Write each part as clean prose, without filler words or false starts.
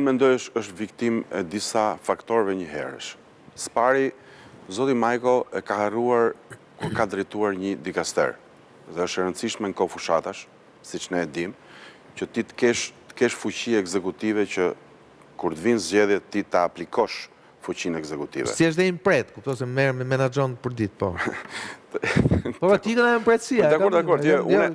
unë mendoj është viktim e disa faktorëve njëherësh. Spari, zoti Majko e ka harruar kur ka drejtuar një dikaster. Dhe është e rëndësishme në kohë fushatash, siç ne e dim, që ti të kesh fuqi ekzekutive që kur të vinë zgjedhjet ti ta aplikosh fuqinë ekzekutive. Si është dhe impret, kupto se merr me menaxhon për ditë, po. Po ti kanë impretësia. Dakor.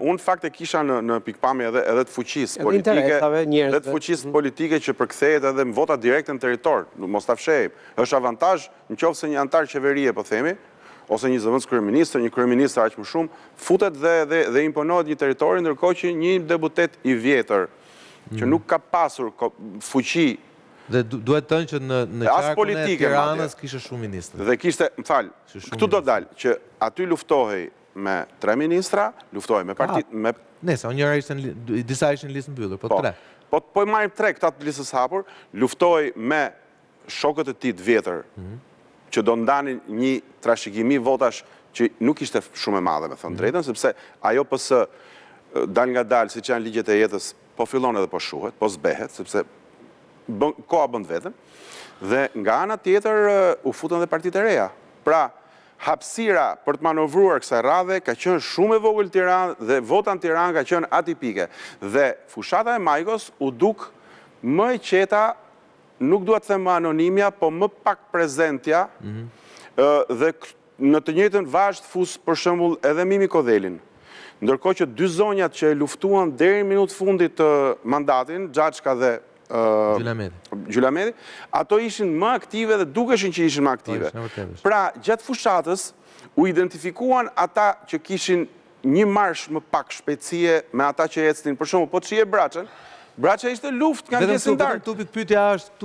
Unë fakt e kisha në pikpamje edhe të fuqisë politike, edhe të fuqisë politike që përkthehet edhe në vota direkte në territor, mos ta fshehim. Është avantazh nëse një antar qeverie, po themi, ose një zëvendës kryeministër, një kryeministër aq më shumë, futet dhe imponohet një territori, ndërkohë që një deputet i vjetër që nuk ka pasur fuqi. Dhe duhet të thënë që në qarkun e Tiranës kishte shumë ministra. Dhe kishte, këtu do dalë që aty luftohej me 3 ministra, luftohej me partitë, me Nëse disa ishin listë mbyllur, po 3. Po i marrim 3 këta të listës hapur, luftohej me shokët e tij të vjetër, që do ndanin një trashëgimi votash që nuk ishte shumë e madhe, me thënë drejtën, sepse ajo PS dal nga dal, siç janë ligjet e jetës, po fillon edhe po shuhet, po zbehet, sepse koha bën vetëm, dhe nga ana tjetër u futën dhe partitë e reja. Pra, hapësira për të manovruar kësaj radhe ka qenë shumë e vogël Tiranë dhe vota në Tiranë ka qenë atipike. Dhe fushata e Majkos u duk më e qeta, nuk dua të them anonimja, po më pak prezentja, dhe në të njëjtën vazhd fus për shembull edhe Mimi Kodhelin. Ndërkohë që 2 zonjat që e luftuan deri në minutë fundit të mandatin, Xhaçka dhe Gjulamedi, ato ishin më aktive dhe dukeshin që ishin më aktive. Pra, gjatë fushatës u identifikuan ata që kishin një marsh më pak shpejtësie me ata që ecnin, për shembull, po çije Braçën. Braça ishte luftë nga pjesëndarë. Vetëm tupi pyetja është